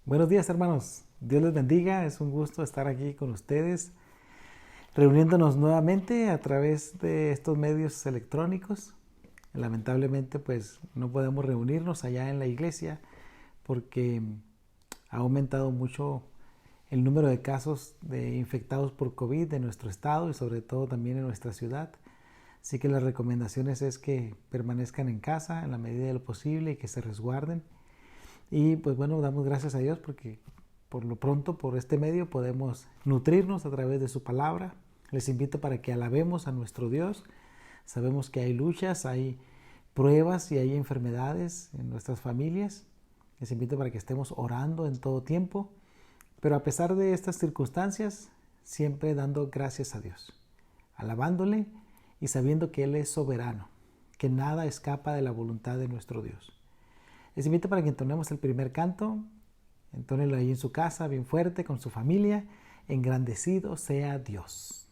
Buenos días, hermanos. Dios les bendiga. Es un gusto estar aquí con ustedes, reuniéndonos nuevamente a través de estos medios electrónicos. Lamentablemente, pues no podemos reunirnos allá en la iglesia porque ha aumentado mucho el número de casos de infectados por COVID en nuestro estado y sobre todo también en nuestra ciudad. Así que las recomendaciones es que permanezcan en casa en la medida de lo posible y que se resguarden. Y pues bueno, damos gracias a Dios porque por lo pronto por este medio podemos nutrirnos a través de su palabra. Les invito para que alabemos a nuestro Dios. Sabemos que hay luchas, hay pruebas y hay enfermedades en nuestras familias. Les invito para que estemos orando en todo tiempo, pero a pesar de estas circunstancias, siempre dando gracias a Dios, alabándole y sabiendo que Él es soberano, que nada escapa de la voluntad de nuestro Dios. Les invito para que entonemos el primer canto. Entónelo ahí en su casa, bien fuerte, con su familia. Engrandecido sea Dios.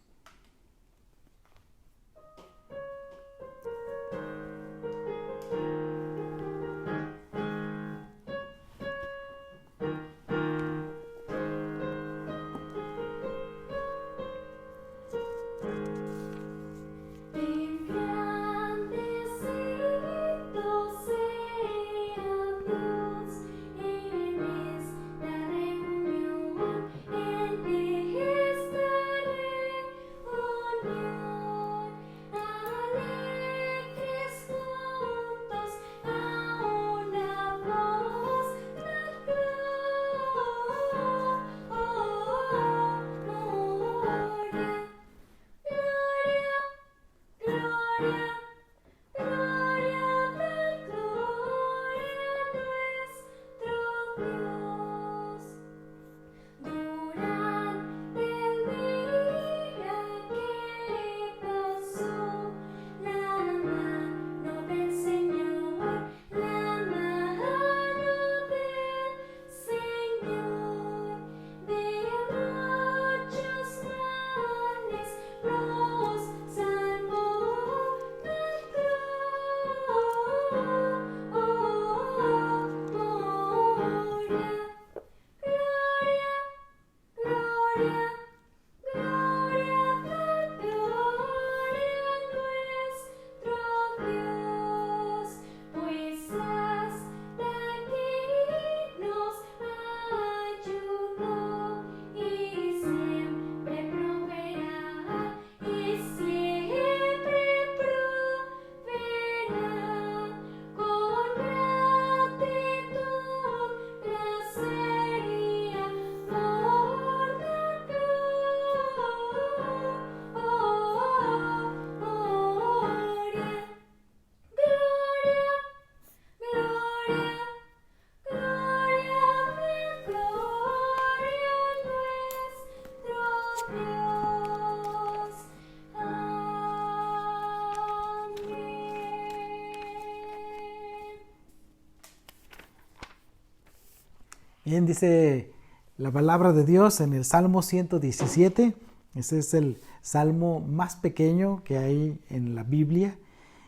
Bien, dice la palabra de Dios en el Salmo 117. Ese es el salmo más pequeño que hay en la Biblia.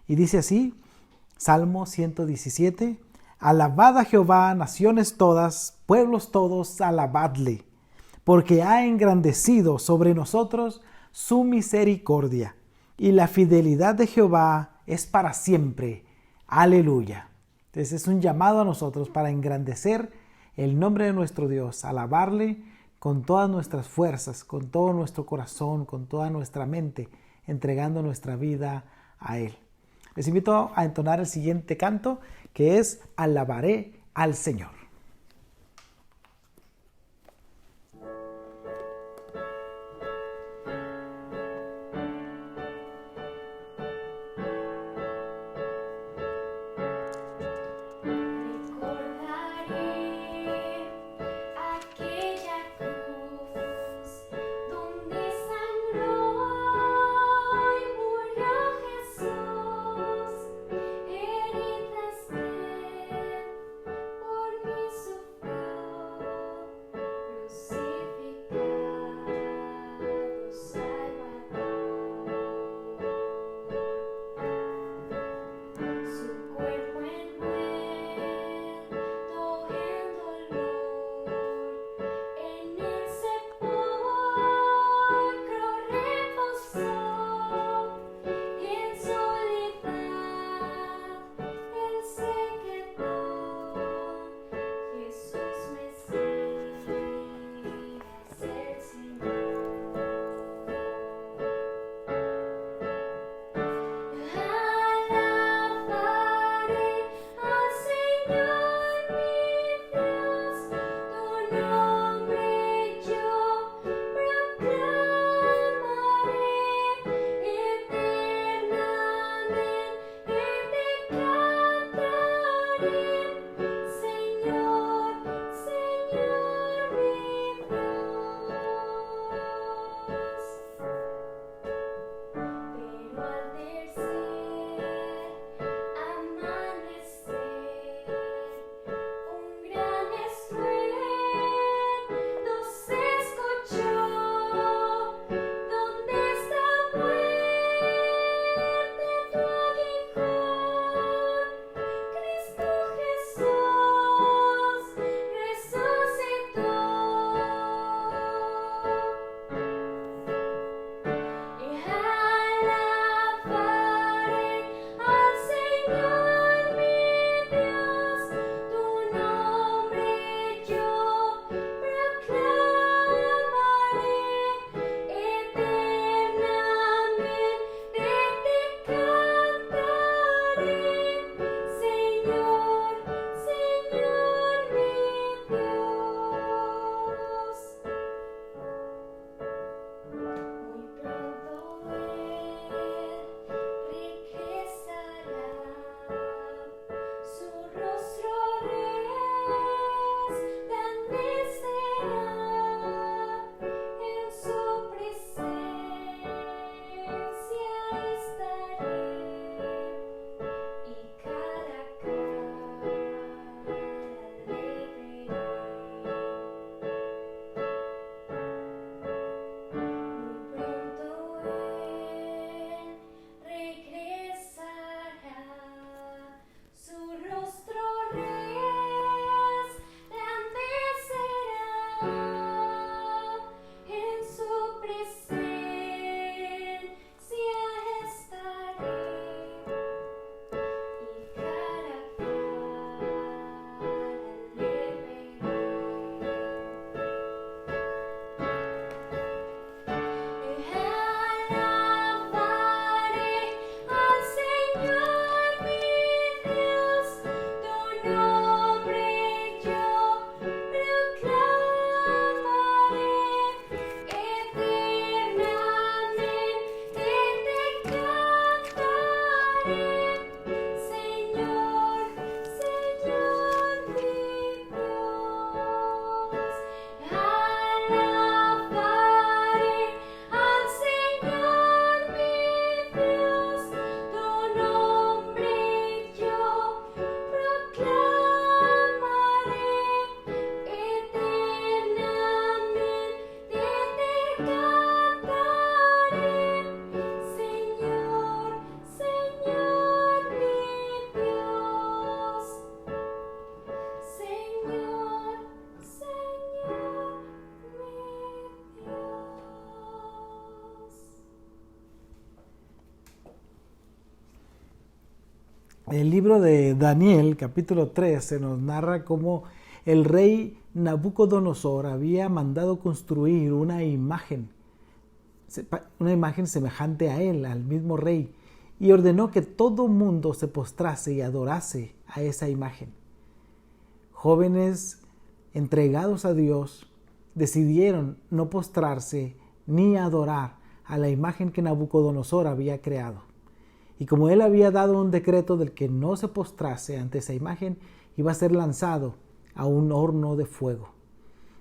Y dice así, Salmo 117. Alabad a Jehová, naciones todas, pueblos todos, alabadle, porque ha engrandecido sobre nosotros su misericordia, y la fidelidad de Jehová es para siempre. Aleluya. Entonces es un llamado a nosotros para engrandecer el nombre de nuestro Dios, alabarle con todas nuestras fuerzas, con todo nuestro corazón, con toda nuestra mente, entregando nuestra vida a Él. Les invito a entonar el siguiente canto, que es Alabaré al Señor. Por En el libro de Daniel, capítulo 3, se nos narra cómo el rey Nabucodonosor había mandado construir una imagen semejante a él, al mismo rey, y ordenó que todo mundo se postrase y adorase a esa imagen. Jóvenes entregados a Dios decidieron no postrarse ni adorar a la imagen que Nabucodonosor había creado. Y como él había dado un decreto del que no se postrase ante esa imagen, iba a ser lanzado a un horno de fuego.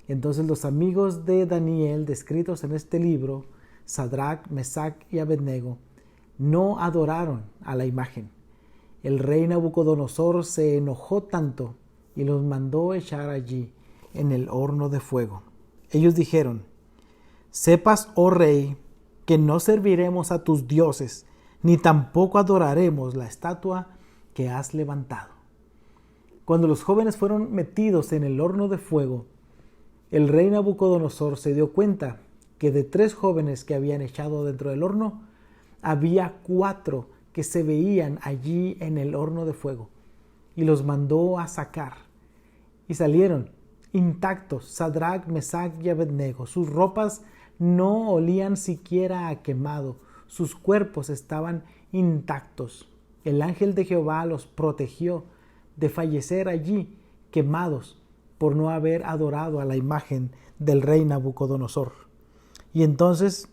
Entonces los amigos de Daniel, descritos en este libro, Sadrach, Mesach y Abednego, no adoraron a la imagen. El rey Nabucodonosor se enojó tanto y los mandó echar allí en el horno de fuego. Ellos dijeron: sepas, oh rey, que no serviremos a tus dioses, ni tampoco adoraremos la estatua que has levantado. Cuando los jóvenes fueron metidos en el horno de fuego, el rey Nabucodonosor se dio cuenta que de 3 jóvenes que habían echado dentro del horno, había 4 que se veían allí en el horno de fuego, y los mandó a sacar. Y salieron intactos Sadrach, Mesach y Abednego. Sus ropas no olían siquiera a quemado, sus cuerpos estaban intactos. El ángel de Jehová los protegió de fallecer allí quemados por no haber adorado a la imagen del rey Nabucodonosor. Y entonces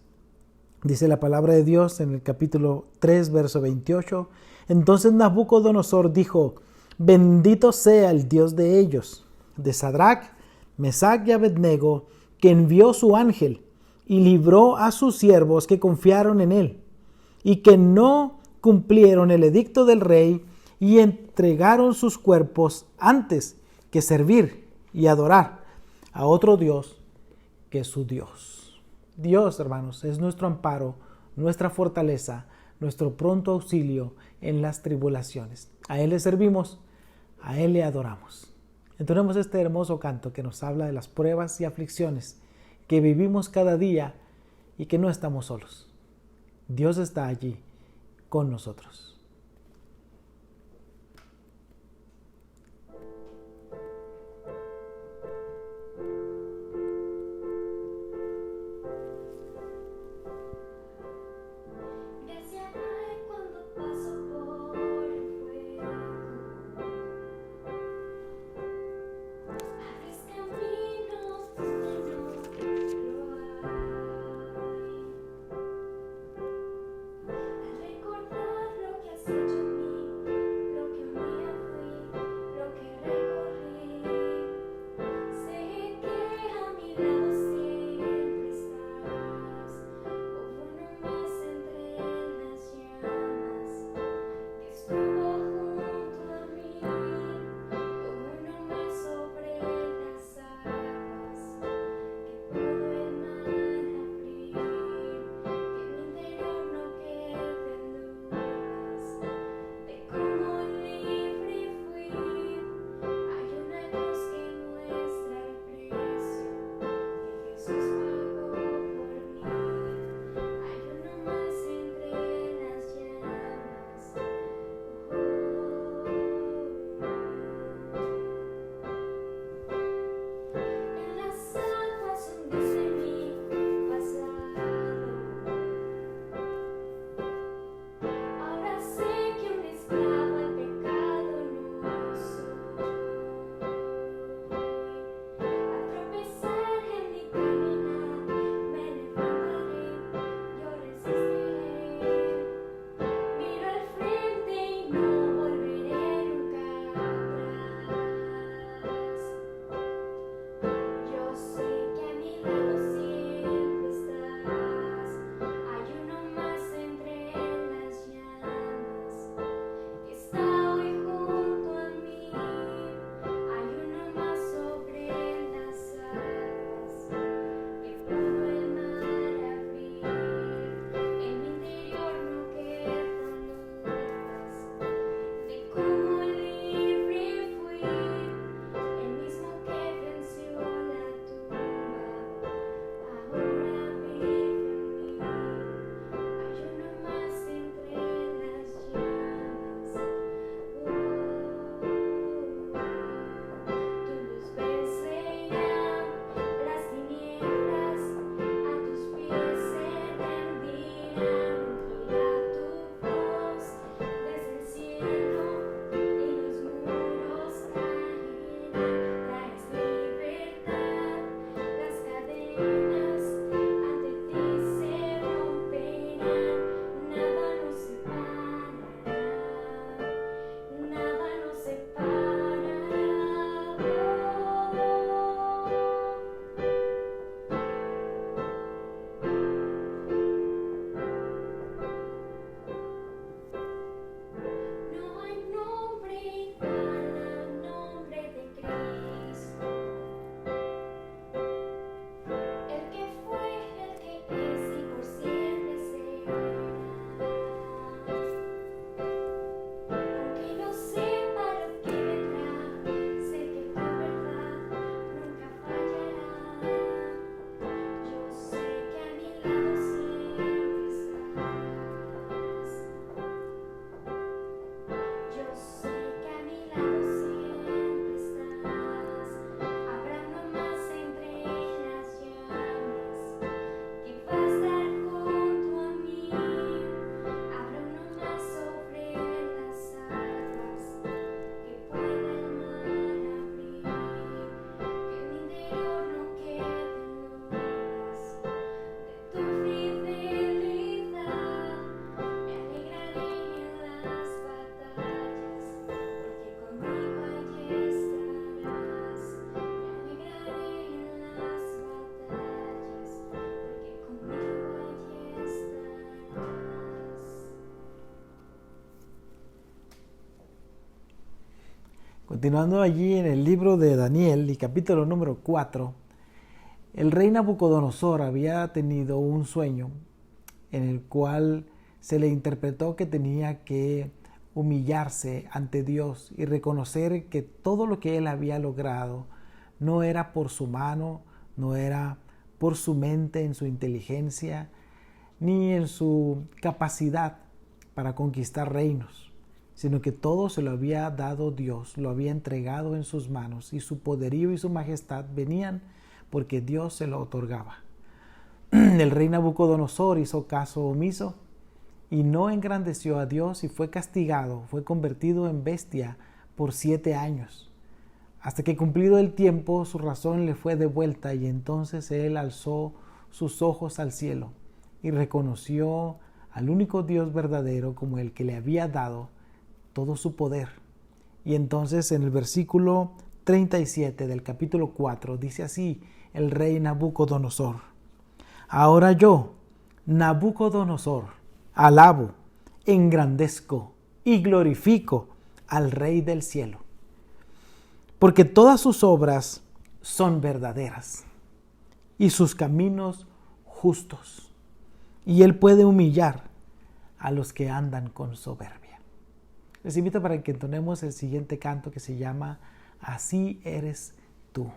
dice la palabra de Dios en el capítulo 3, verso 28, entonces Nabucodonosor dijo: bendito sea el Dios de ellos, de Sadrach, Mesach y Abednego, que envió su ángel y libró a sus siervos que confiaron en él, y que no cumplieron el edicto del rey y entregaron sus cuerpos antes que servir y adorar a otro Dios que su Dios. Dios, hermanos, es nuestro amparo, nuestra fortaleza, nuestro pronto auxilio en las tribulaciones. A Él le servimos, a Él le adoramos. Entonemos este hermoso canto que nos habla de las pruebas y aflicciones que vivimos cada día y que no estamos solos. Dios está allí con nosotros. Continuando allí en el libro de Daniel y capítulo número 4, el rey Nabucodonosor había tenido un sueño en el cual se le interpretó que tenía que humillarse ante Dios y reconocer que todo lo que él había logrado no era por su mano, no era por su mente, en su inteligencia, ni en su capacidad para conquistar reinos, sino que todo se lo había dado Dios, lo había entregado en sus manos, y su poderío y su majestad venían porque Dios se lo otorgaba. El rey Nabucodonosor hizo caso omiso y no engrandeció a Dios y fue castigado, fue convertido en bestia por 7 años. Hasta que cumplido el tiempo, su razón le fue devuelta y entonces él alzó sus ojos al cielo y reconoció al único Dios verdadero como el que le había dado todo su poder. Y entonces en el versículo 37 del capítulo 4 dice así el rey Nabucodonosor: ahora yo, Nabucodonosor, alabo, engrandezco y glorifico al Rey del cielo, porque todas sus obras son verdaderas y sus caminos justos, y él puede humillar a los que andan con soberbia. Les invito para que entonemos el siguiente canto que se llama Así eres tú.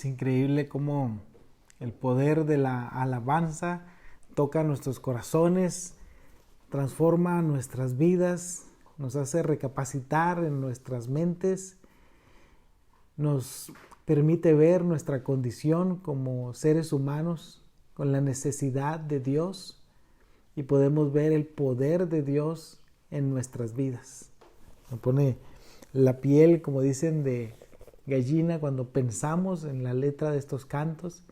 Es increíble cómo el poder de la alabanza toca nuestros corazones, transforma nuestras vidas, nos hace recapacitar en nuestras mentes, nos permite ver nuestra condición como seres humanos con la necesidad de Dios y podemos ver el poder de Dios en nuestras vidas. Me pone la piel, como dicen, de gallina cuando pensamos en la letra de estos cantos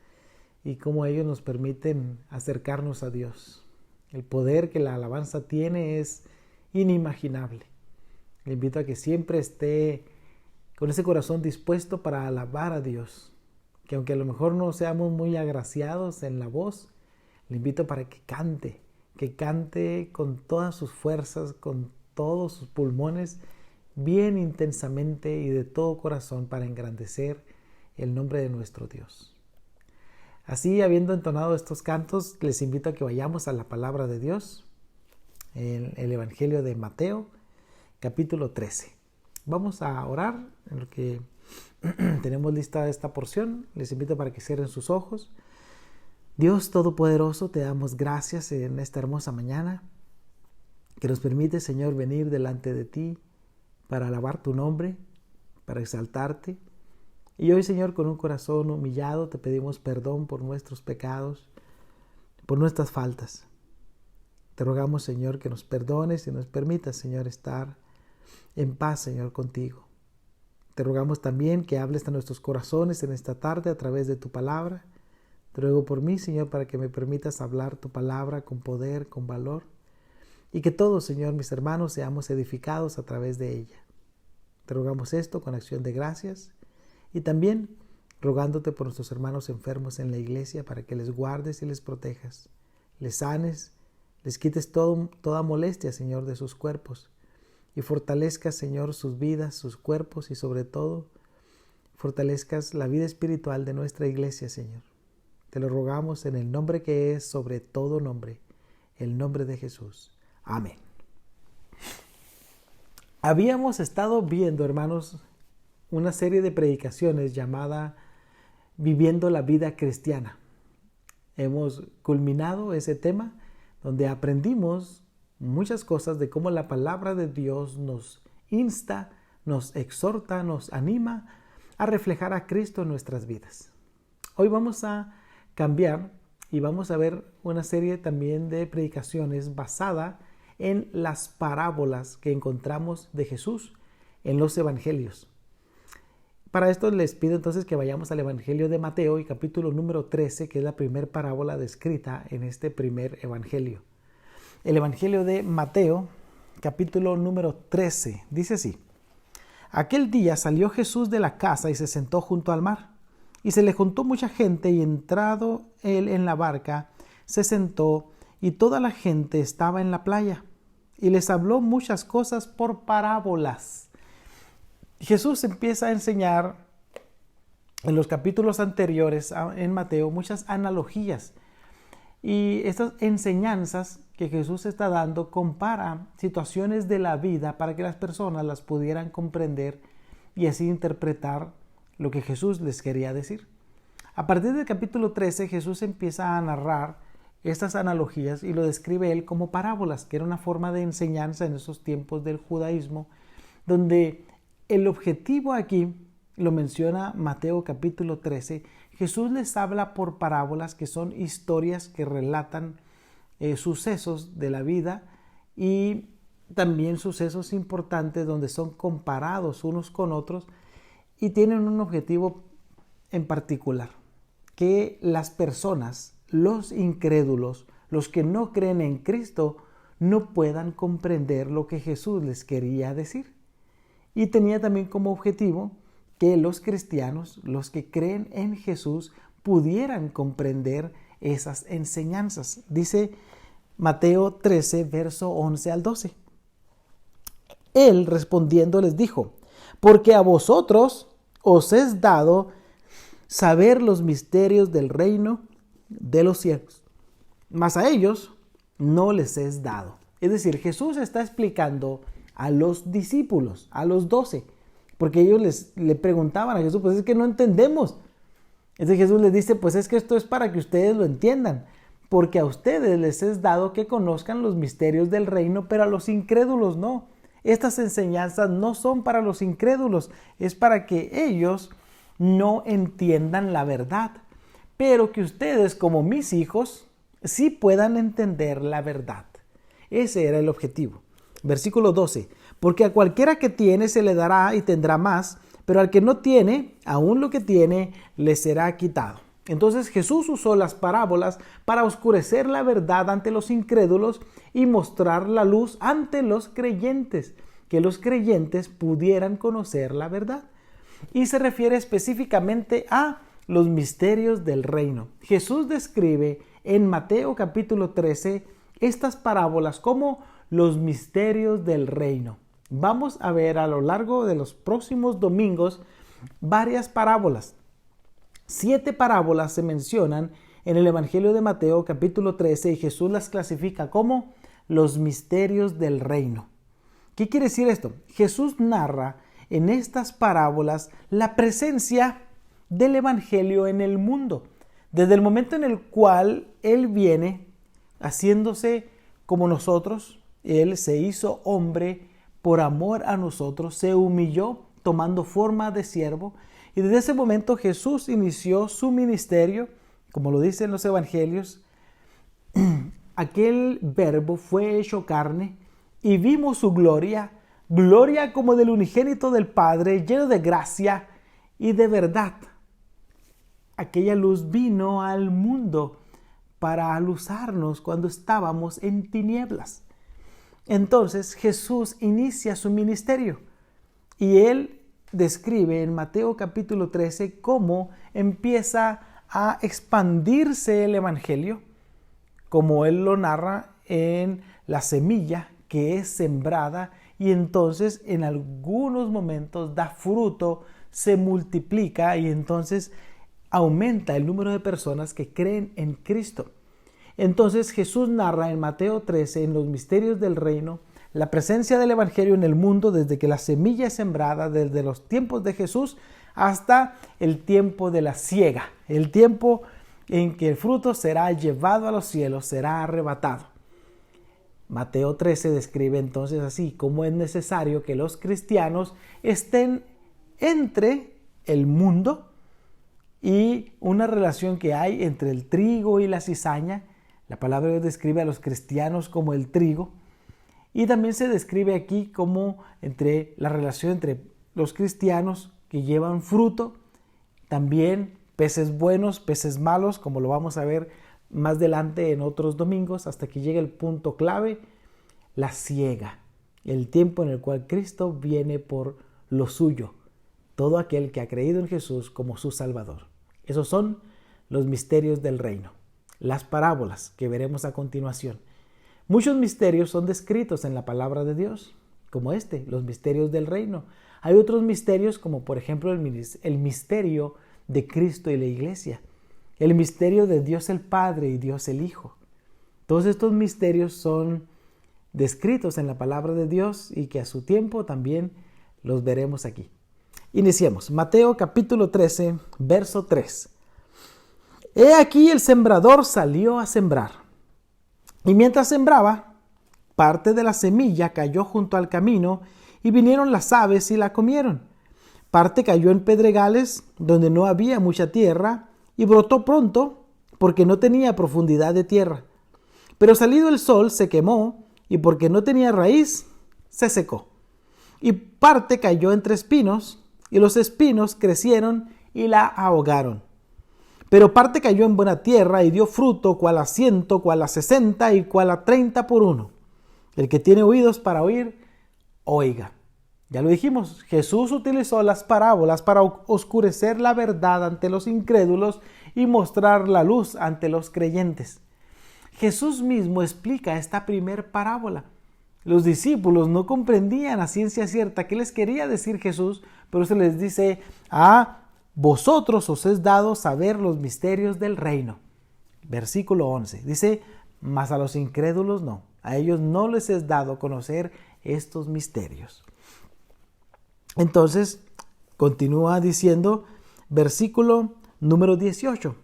y cómo ellos nos permiten acercarnos a Dios. El poder que la alabanza tiene es inimaginable. Le invito a que siempre esté con ese corazón dispuesto para alabar a Dios. Que aunque a lo mejor no seamos muy agraciados en la voz, le invito para que cante con todas sus fuerzas, con todos sus pulmones, bien intensamente y de todo corazón para engrandecer el nombre de nuestro Dios. Así, habiendo entonado estos cantos, les invito a que vayamos a la palabra de Dios, en el Evangelio de Mateo, capítulo 13. Vamos a orar en lo que tenemos lista esta porción. Les invito para que cierren sus ojos. Dios Todopoderoso, te damos gracias en esta hermosa mañana que nos permite, Señor, venir delante de ti para alabar tu nombre, para exaltarte. Y hoy, Señor, con un corazón humillado, te pedimos perdón por nuestros pecados, por nuestras faltas. Te rogamos, Señor, que nos perdones y nos permitas, Señor, estar en paz, Señor, contigo. Te rogamos también que hables a nuestros corazones en esta tarde a través de tu palabra. Te ruego por mí, Señor, para que me permitas hablar tu palabra con poder, con valor, y que todos, Señor, mis hermanos, seamos edificados a través de ella. Te rogamos esto con acción de gracias y también rogándote por nuestros hermanos enfermos en la iglesia para que les guardes y les protejas, les sanes, les quites toda molestia, Señor, de sus cuerpos y fortalezcas, Señor, sus vidas, sus cuerpos y sobre todo fortalezcas la vida espiritual de nuestra iglesia, Señor. Te lo rogamos en el nombre que es sobre todo nombre, el nombre de Jesús. Amén. Habíamos estado viendo, hermanos, una serie de predicaciones llamada Viviendo la vida cristiana. Hemos culminado ese tema donde aprendimos muchas cosas de cómo la palabra de Dios nos insta, nos exhorta, nos anima a reflejar a Cristo en nuestras vidas. Hoy vamos a cambiar y vamos a ver una serie también de predicaciones basada en las parábolas que encontramos de Jesús en los evangelios. Para esto les pido entonces que vayamos al Evangelio de Mateo y capítulo número 13, que es la primera parábola descrita en este primer evangelio. El Evangelio de Mateo, capítulo número 13, dice así: Aquel día salió Jesús de la casa y se sentó junto al mar. Y se le juntó mucha gente y entrado él en la barca, se sentó y toda la gente estaba en la playa. Y les habló muchas cosas por parábolas. Jesús empieza a enseñar en los capítulos anteriores en Mateo muchas analogías. Y estas enseñanzas que Jesús está dando compara situaciones de la vida para que las personas las pudieran comprender y así interpretar lo que Jesús les quería decir. A partir del capítulo 13, Jesús empieza a narrar estas analogías y lo describe él como parábolas, que era una forma de enseñanza en esos tiempos del judaísmo, donde el objetivo aquí lo menciona Mateo capítulo 13. Jesús les habla por parábolas, que son historias que relatan sucesos de la vida y también sucesos importantes donde son comparados unos con otros y tienen un objetivo en particular, que las personas, los incrédulos, los que no creen en Cristo, no puedan comprender lo que Jesús les quería decir. Y tenía también como objetivo que los cristianos, los que creen en Jesús, pudieran comprender esas enseñanzas. Dice Mateo 13, verso 11 al 12. Él respondiendo les dijo: porque a vosotros os es dado saber los misterios del reino de los cielos, mas a ellos no les es dado. Es decir, Jesús está explicando a los discípulos, a los 12, porque ellos le preguntaban a Jesús: pues es que no entendemos. Entonces Jesús les dice, pues es que esto es para que ustedes lo entiendan, porque a ustedes les es dado que conozcan los misterios del reino, pero a los incrédulos no. Estas enseñanzas no son para los incrédulos, es para que ellos no entiendan la verdad, pero que ustedes como mis hijos sí puedan entender la verdad. Ese era el objetivo. Versículo 12. Porque a cualquiera que tiene se le dará y tendrá más, pero al que no tiene, aún lo que tiene, le será quitado. Entonces Jesús usó las parábolas para oscurecer la verdad ante los incrédulos y mostrar la luz ante los creyentes, que los creyentes pudieran conocer la verdad. Y se refiere específicamente a los misterios del reino. Jesús describe en Mateo capítulo 13 estas parábolas como los misterios del reino. Vamos a ver a lo largo de los próximos domingos varias parábolas. 7 parábolas se mencionan en el Evangelio de Mateo capítulo 13 y Jesús las clasifica como los misterios del reino. ¿Qué quiere decir esto? Jesús narra en estas parábolas la presencia del Evangelio en el mundo, desde el momento en el cual Él viene haciéndose como nosotros. Él se hizo hombre por amor a nosotros, se humilló tomando forma de siervo, y desde ese momento Jesús inició su ministerio, como lo dicen los evangelios. Aquel verbo fue hecho carne y vimos su gloria, gloria como del unigénito del Padre, lleno de gracia y de verdad. Aquella luz vino al mundo para aluzarnos cuando estábamos en tinieblas. Entonces Jesús inicia su ministerio y Él describe en Mateo capítulo 13 cómo empieza a expandirse el Evangelio, como Él lo narra en la semilla que es sembrada y entonces en algunos momentos da fruto, se multiplica y entonces aumenta el número de personas que creen en Cristo. Entonces Jesús narra en Mateo 13, en los misterios del reino, la presencia del Evangelio en el mundo desde que la semilla es sembrada, desde los tiempos de Jesús hasta el tiempo de la siega, el tiempo en que el fruto será llevado a los cielos, será arrebatado. Mateo 13 describe entonces así cómo es necesario que los cristianos estén entre el mundo y una relación que hay entre el trigo y la cizaña. La palabra de Dios describe a los cristianos como el trigo y también se describe aquí como entre la relación entre los cristianos que llevan fruto, también peces buenos, peces malos, como lo vamos a ver más adelante en otros domingos, hasta que llegue el punto clave, la siega, el tiempo en el cual Cristo viene por lo suyo, todo aquel que ha creído en Jesús como su Salvador. Esos son los misterios del reino, las parábolas que veremos a continuación. Muchos misterios son descritos en la palabra de Dios, como los misterios del reino. Hay otros misterios como por ejemplo el misterio de Cristo y la iglesia, el misterio de Dios el Padre y Dios el Hijo. Todos estos misterios son descritos en la palabra de Dios y que a su tiempo también los veremos aquí. Iniciemos. Mateo capítulo 13, verso 3. He aquí el sembrador salió a sembrar. Y mientras sembraba, parte de la semilla cayó junto al camino y vinieron las aves y la comieron. Parte cayó en pedregales donde no había mucha tierra y brotó pronto porque no tenía profundidad de tierra. Pero salido el sol se quemó y porque no tenía raíz se secó. Y parte cayó entre espinos y los espinos crecieron y la ahogaron. Pero parte cayó en buena tierra y dio fruto, cual a 100, cual a 60 y cual a 30 por uno. El que tiene oídos para oír, oiga. Ya lo dijimos, Jesús utilizó las parábolas para oscurecer la verdad ante los incrédulos y mostrar la luz ante los creyentes. Jesús mismo explica esta primer parábola. Los discípulos no comprendían a ciencia cierta qué les quería decir Jesús, pero se les dice, vosotros os es dado saber los misterios del reino. Versículo 11. Dice, mas a los incrédulos no. A ellos no les es dado conocer estos misterios. Entonces, continúa diciendo, versículo número 18.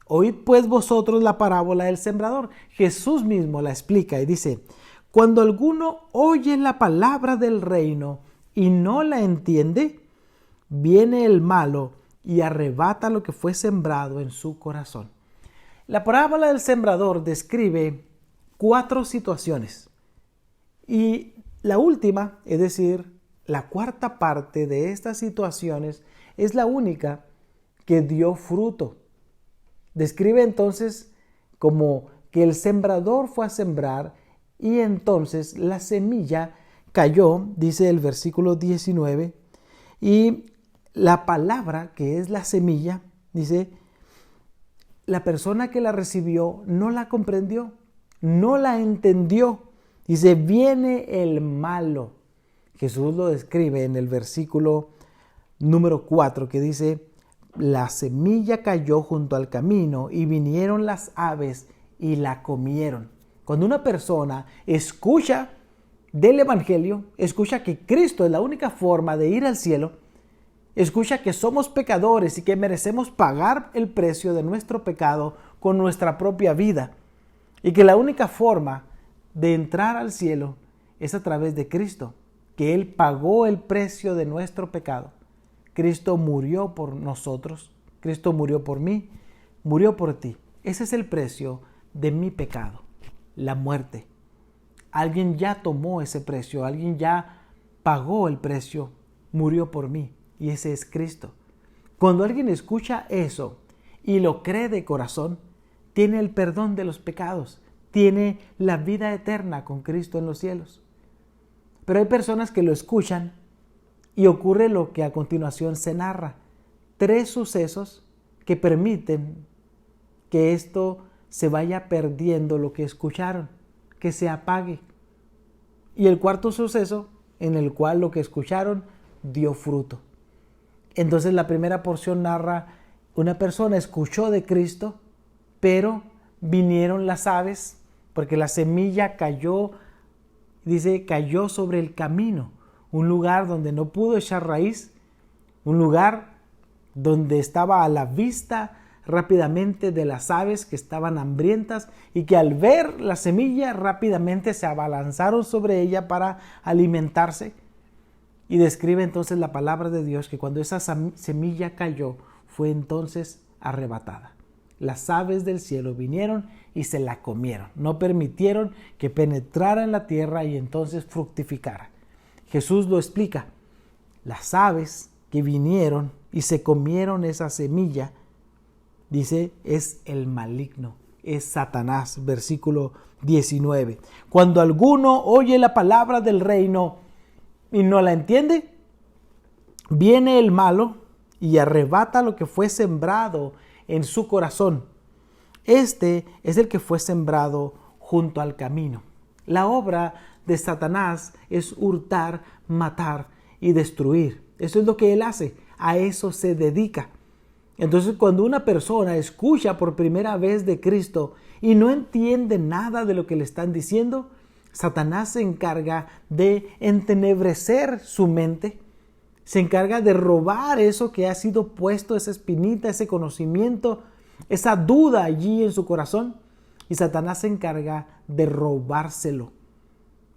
Oíd pues vosotros la parábola del sembrador. Jesús mismo la explica y dice: cuando alguno oye la palabra del reino y no la entiende, viene el malo y arrebata lo que fue sembrado en su corazón. La parábola del sembrador describe 4 situaciones. Y la última, es decir, la cuarta parte de estas situaciones, es la única que dio fruto. Describe entonces como que el sembrador fue a sembrar y entonces la semilla cayó, dice el versículo 19, y la palabra que es la semilla, dice, la persona que la recibió no la comprendió, no la entendió. Dice, viene el malo. Jesús lo describe en el versículo número 4 que dice: la semilla cayó junto al camino y vinieron las aves y la comieron. Cuando una persona escucha del evangelio, escucha que Cristo es la única forma de ir al cielo, escucha que somos pecadores y que merecemos pagar el precio de nuestro pecado con nuestra propia vida, y que la única forma de entrar al cielo es a través de Cristo, que Él pagó el precio de nuestro pecado. Cristo murió por nosotros, Cristo murió por mí, murió por ti. Ese es el precio de mi pecado, la muerte. Alguien ya tomó ese precio, alguien ya pagó el precio, murió por mí, y ese es Cristo. Cuando alguien escucha eso y lo cree de corazón, tiene el perdón de los pecados, tiene la vida eterna con Cristo en los cielos. Pero hay personas que lo escuchan y ocurre lo que a continuación se narra. 3 sucesos que permiten que esto se vaya perdiendo lo que escucharon, que se apague. Y el cuarto suceso en el cual lo que escucharon dio fruto. Entonces la primera porción narra: una persona escuchó de Cristo, pero vinieron las aves, porque la semilla cayó, dice, cayó sobre el camino, un lugar donde no pudo echar raíz, un lugar donde estaba a la vista rápidamente de las aves que estaban hambrientas y que al ver la semilla rápidamente se abalanzaron sobre ella para alimentarse. Y describe entonces la palabra de Dios que cuando esa semilla cayó, fue entonces arrebatada. Las aves del cielo vinieron y se la comieron. No permitieron que penetrara en la tierra y entonces fructificara. Jesús lo explica. Las aves que vinieron y se comieron esa semilla, dice, es el maligno, es Satanás. Versículo 19. Cuando alguno oye la palabra del reino y no la entiende, viene el malo y arrebata lo que fue sembrado en su corazón. Este es el que fue sembrado junto al camino. La obra de Satanás es hurtar, matar y destruir. Eso es lo que él hace. A eso se dedica. Entonces, cuando una persona escucha por primera vez de Cristo y no entiende nada de lo que le están diciendo, Satanás se encarga de entenebrecer su mente, se encarga de robar eso que ha sido puesto, esa espinita, ese conocimiento, esa duda allí en su corazón, y Satanás se encarga de robárselo.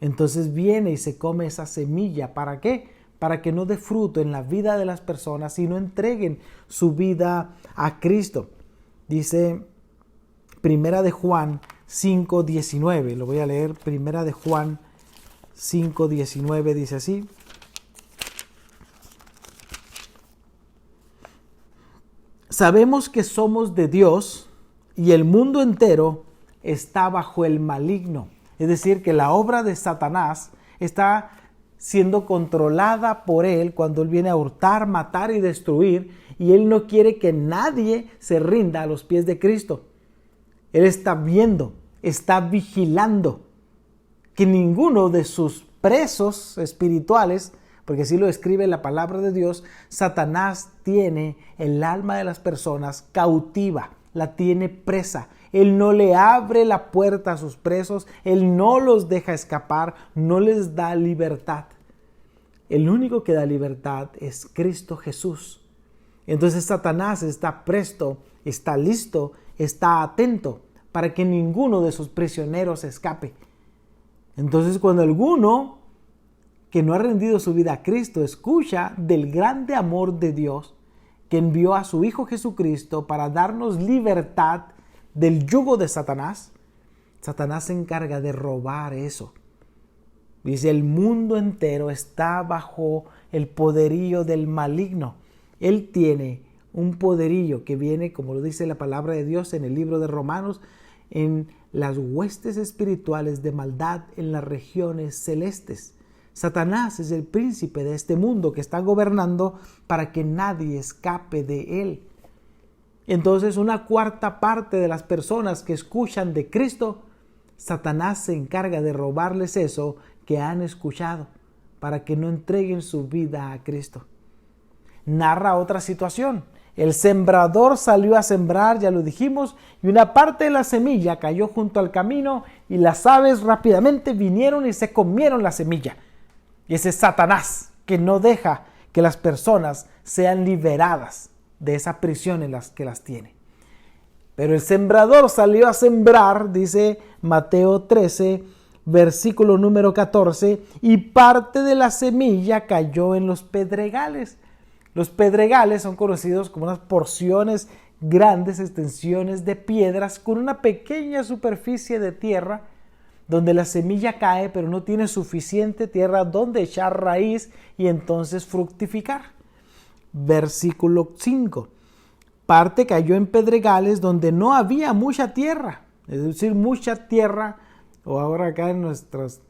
Entonces viene y se come esa semilla. ¿Para qué? Para que no dé fruto en la vida de las personas y no entreguen su vida a Cristo. Dice Primera de Juan 5:19, lo voy a leer. Primera de Juan 5:19 dice así: sabemos que somos de Dios y el mundo entero está bajo el maligno. Es decir, que la obra de Satanás está siendo controlada por él cuando él viene a hurtar, matar y destruir, y él no quiere que nadie se rinda a los pies de Cristo. Él está viendo, está vigilando que ninguno de sus presos espirituales, porque así lo describe la palabra de Dios, Satanás tiene el alma de las personas cautiva, la tiene presa. Él no le abre la puerta a sus presos, él no los deja escapar, no les da libertad. El único que da libertad es Cristo Jesús. Entonces Satanás está presto, está listo, está atento para que ninguno de sus prisioneros escape. Entonces cuando alguno que no ha rendido su vida a Cristo escucha del grande amor de Dios, que envió a su Hijo Jesucristo para darnos libertad del yugo de Satanás, Satanás se encarga de robar eso. Dice, el mundo entero está bajo el poderío del maligno. Él tiene un poderío que viene, como lo dice la palabra de Dios en el libro de Romanos, en las huestes espirituales de maldad en las regiones celestes. Satanás es el príncipe de este mundo que está gobernando para que nadie escape de él. Entonces, una cuarta parte de las personas que escuchan de Cristo, Satanás se encarga de robarles eso que han escuchado para que no entreguen su vida a Cristo. Narra otra situación. El sembrador salió a sembrar, ya lo dijimos, y una parte de la semilla cayó junto al camino y las aves rápidamente vinieron y se comieron la semilla. Y ese es Satanás, que no deja que las personas sean liberadas de esa prisión en las que las tiene. Pero el sembrador salió a sembrar, dice Mateo 13, versículo número 14, y parte de la semilla cayó en los pedregales. Los pedregales son conocidos como unas porciones, grandes extensiones de piedras con una pequeña superficie de tierra donde la semilla cae, pero no tiene suficiente tierra donde echar raíz y entonces fructificar. Versículo 5. Parte cayó en pedregales donde no había mucha tierra, es decir, mucha tierra, o ahora acá en nuestras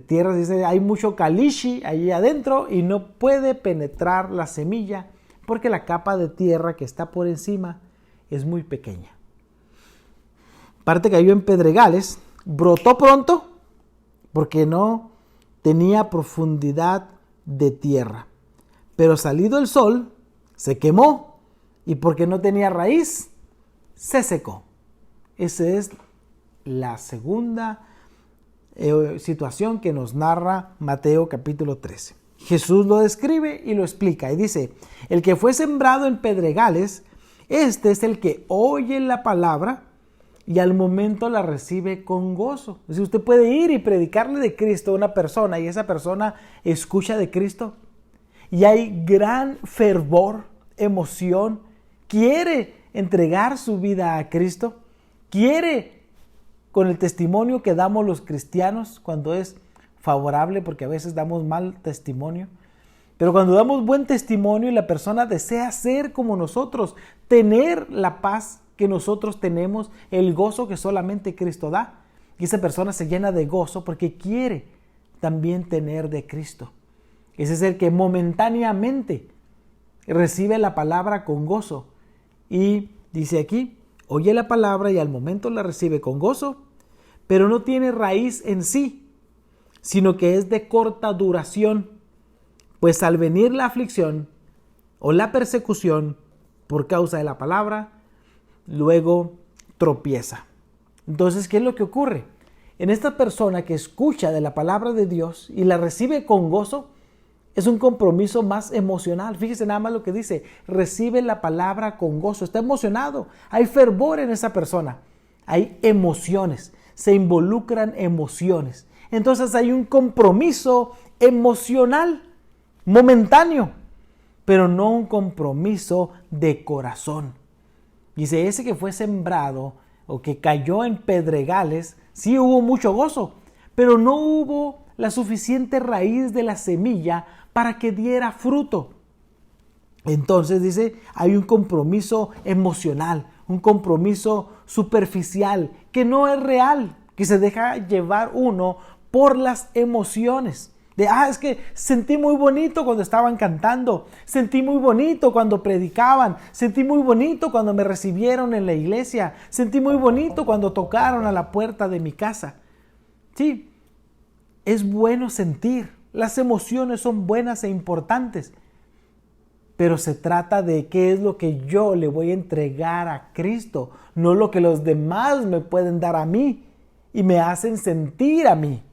tierras dice hay mucho caliche allí adentro y no puede penetrar la semilla porque la capa de tierra que está por encima es muy pequeña. Parte cayó en pedregales, brotó pronto porque no tenía profundidad de tierra, pero salido el sol se quemó y porque no tenía raíz se secó. Esa es la segunda situación que nos narra Mateo capítulo 13. Jesús lo describe y lo explica y dice, el que fue sembrado en pedregales, este es el que oye la palabra y al momento la recibe con gozo. Es decir, usted puede ir y predicarle de Cristo a una persona y esa persona escucha de Cristo y hay gran fervor, emoción, quiere entregar su vida a Cristo, quiere con el testimonio que damos los cristianos cuando es favorable, porque a veces damos mal testimonio, pero cuando damos buen testimonio y la persona desea ser como nosotros, tener la paz que nosotros tenemos, el gozo que solamente Cristo da, y esa persona se llena de gozo porque quiere también tener de Cristo. Ese es el que momentáneamente recibe la palabra con gozo y dice aquí, oye la palabra y al momento la recibe con gozo, pero no tiene raíz en sí, sino que es de corta duración, pues al venir la aflicción o la persecución por causa de la palabra, luego tropieza. Entonces, ¿qué es lo que ocurre? En esta persona que escucha de la palabra de Dios y la recibe con gozo, es un compromiso más emocional. Fíjese nada más lo que dice, recibe la palabra con gozo, está emocionado, hay fervor en esa persona, hay emociones, se involucran emociones. Entonces hay un compromiso emocional, momentáneo, pero no un compromiso de corazón. Dice, ese que fue sembrado o que cayó en pedregales, sí hubo mucho gozo, pero no hubo la suficiente raíz de la semilla para que diera fruto. Entonces dice, hay un compromiso emocional, un compromiso superficial, que no es real, que se deja llevar uno por las emociones. Es que sentí muy bonito cuando estaban cantando, sentí muy bonito cuando predicaban, sentí muy bonito cuando me recibieron en la iglesia, sentí muy bonito cuando tocaron a la puerta de mi casa. Sí, es bueno sentir, las emociones son buenas e importantes, pero se trata de qué es lo que yo le voy a entregar a Cristo, no lo que los demás me pueden dar a mí y me hacen sentir a mí.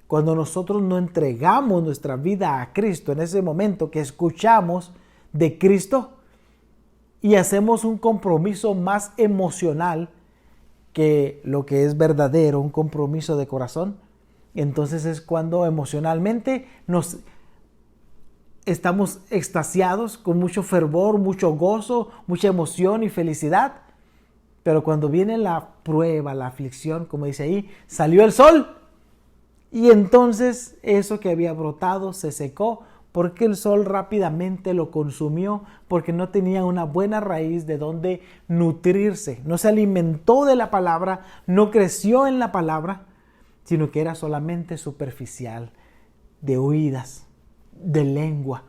Cuando nosotros no entregamos nuestra vida a Cristo, en ese momento que escuchamos de Cristo y hacemos un compromiso más emocional que lo que es verdadero, un compromiso de corazón, entonces es cuando emocionalmente nos estamos extasiados con mucho fervor, mucho gozo, mucha emoción y felicidad. Pero cuando viene la prueba, la aflicción, como dice ahí, salió el sol. Y entonces eso que había brotado se secó porque el sol rápidamente lo consumió, porque no tenía una buena raíz de donde nutrirse. No se alimentó de la palabra, no creció en la palabra, sino que era solamente superficial, de oídas, de lengua,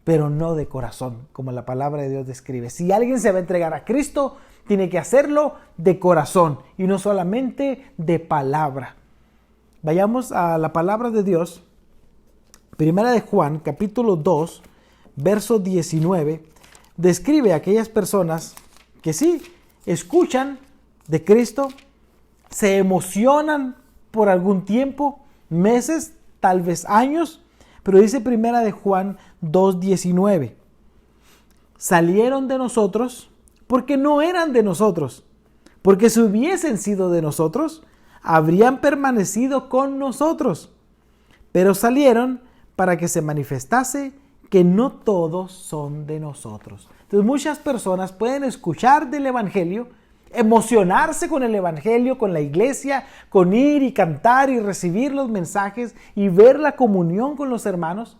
pero no de corazón, como la palabra de Dios describe. Si alguien se va a entregar a Cristo, tiene que hacerlo de corazón y no solamente de palabra. Vayamos a la palabra de Dios. Primera de Juan, capítulo 2, verso 19, describe a aquellas personas que sí, escuchan de Cristo, se emocionan por algún tiempo, meses, tal vez años, pero dice Primera de Juan 2:19, salieron de nosotros porque no eran de nosotros, porque si hubiesen sido de nosotros, habrían permanecido con nosotros, pero salieron para que se manifestase que no todos son de nosotros. Entonces muchas personas pueden escuchar del Evangelio, emocionarse con el Evangelio, con la iglesia, con ir y cantar y recibir los mensajes y ver la comunión con los hermanos,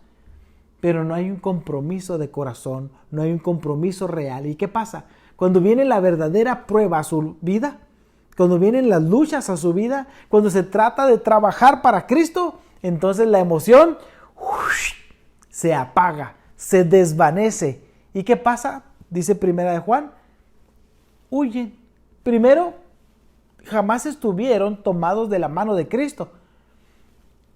pero no hay un compromiso de corazón, no hay un compromiso real. ¿Y qué pasa? Cuando viene la verdadera prueba a su vida, cuando vienen las luchas a su vida, cuando se trata de trabajar para Cristo, entonces la emoción se apaga, se desvanece. ¿Y qué pasa? Dice Primera de Juan, huyen. Primero, jamás estuvieron tomados de la mano de Cristo.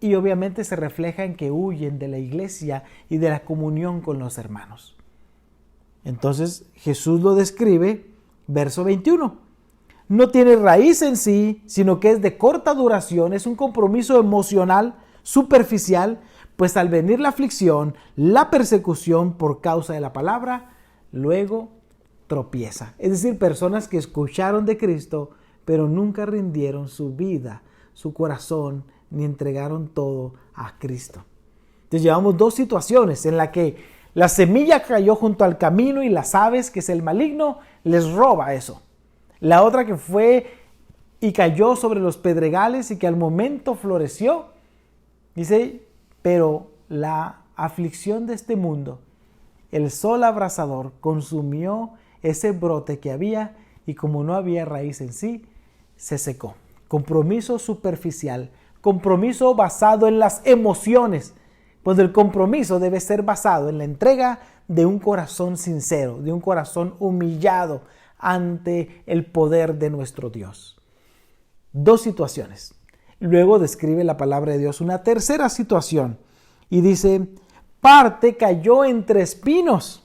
Y obviamente se refleja en que huyen de la iglesia y de la comunión con los hermanos. Entonces Jesús lo describe, verso 21. No tiene raíz en sí, sino que es de corta duración, es un compromiso emocional, superficial, pues al venir la aflicción, la persecución por causa de la palabra, luego tropieza. Es decir, personas que escucharon de Cristo, pero nunca rindieron su vida, su corazón, ni entregaron todo a Cristo. Entonces llevamos dos situaciones en la que la semilla cayó junto al camino y las aves, que es el maligno, les roba eso. La otra que fue y cayó sobre los pedregales y que al momento floreció, dice, pero la aflicción de este mundo, el sol abrasador consumió ese brote que había y como no había raíz en sí, se secó. Compromiso superficial, compromiso basado en las emociones, pues el compromiso debe ser basado en la entrega de un corazón sincero, de un corazón humillado ante el poder de nuestro Dios. Dos situaciones. Luego describe la palabra de Dios una tercera situación y dice, parte cayó entre espinos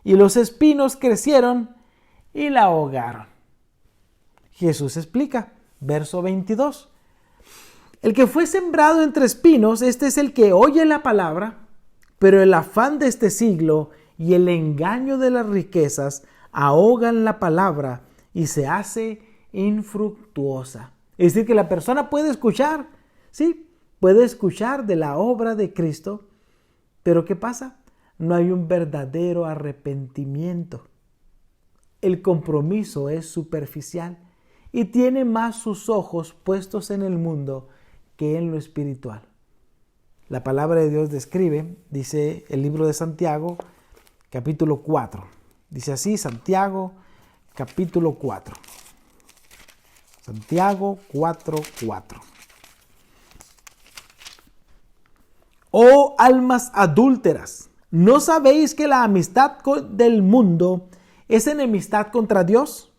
y los espinos crecieron y la ahogaron. Jesús explica, verso 22. El que fue sembrado entre espinos, este es el que oye la palabra, pero el afán de este siglo y el engaño de las riquezas ahogan la palabra y se hace infructuosa. Es decir, que la persona puede escuchar, sí, puede escuchar de la obra de Cristo, pero ¿qué pasa? No hay un verdadero arrepentimiento. El compromiso es superficial y tiene más sus ojos puestos en el mundo que en lo espiritual. La palabra de Dios describe, dice el libro de Santiago, capítulo 4. Dice así, Santiago, capítulo 4. Santiago 4:4. Oh almas adúlteras, ¿no sabéis que la amistad del mundo es enemistad contra Dios?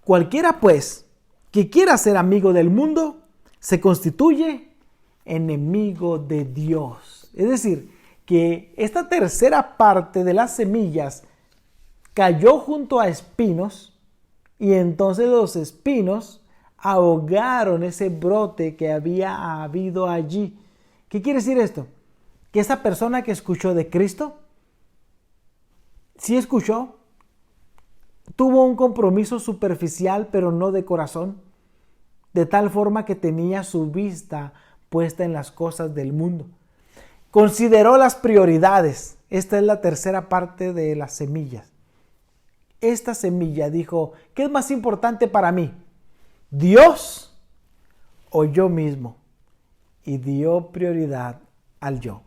Cualquiera pues que quiera ser amigo del mundo se constituye enemigo de Dios. Es decir, que esta tercera parte de las semillas cayó junto a espinos y entonces los espinos ahogaron ese brote que había habido allí. ¿Qué quiere decir esto? Que esa persona que escuchó de Cristo Sí escuchó, tuvo un compromiso superficial, pero no de corazón, de tal forma que tenía su vista puesta en las cosas del mundo. Consideró las prioridades. Esta es la tercera parte de las semillas. Esta semilla dijo, ¿qué es más importante para mí? ¿Dios o yo mismo? Y dio prioridad al yo.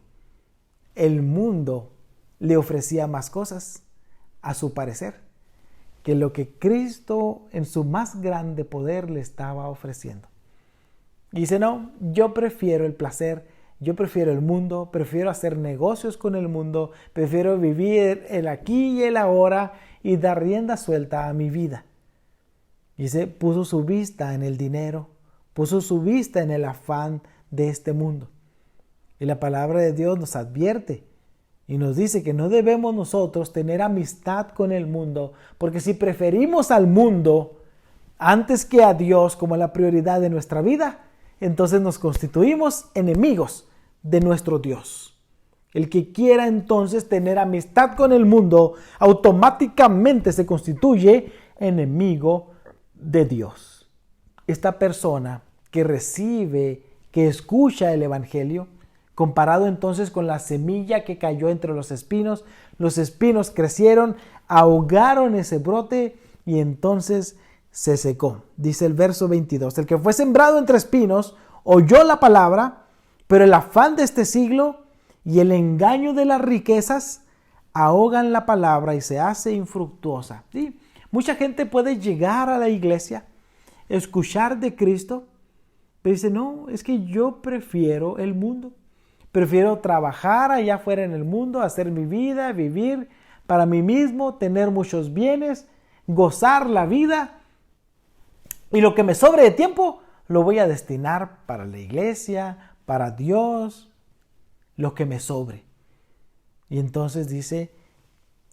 El mundo le ofrecía más cosas, a su parecer, que lo que Cristo en su más grande poder le estaba ofreciendo. Y dice, no, yo prefiero el placer, yo prefiero el mundo, prefiero hacer negocios con el mundo, prefiero vivir el aquí y el ahora y dar rienda suelta a mi vida. Dice, puso su vista en el dinero, puso su vista en el afán de este mundo. Y la palabra de Dios nos advierte y nos dice que no debemos nosotros tener amistad con el mundo, porque si preferimos al mundo antes que a Dios como la prioridad de nuestra vida, entonces nos constituimos enemigos de nuestro Dios. El que quiera entonces tener amistad con el mundo, automáticamente se constituye enemigo de Dios. Esta persona que recibe, que escucha el evangelio, comparado entonces con la semilla que cayó entre los espinos crecieron, ahogaron ese brote y entonces se secó. Dice el verso 22, el que fue sembrado entre espinos oyó la palabra, pero el afán de este siglo y el engaño de las riquezas ahogan la palabra y se hace infructuosa. ¿Sí? Mucha gente puede llegar a la iglesia, escuchar de Cristo, pero dice, no, es que yo prefiero el mundo. Prefiero trabajar allá afuera en el mundo, hacer mi vida, vivir para mí mismo, tener muchos bienes, gozar la vida. Y lo que me sobre de tiempo lo voy a destinar para la iglesia, para Dios, lo que me sobre. Y entonces dice,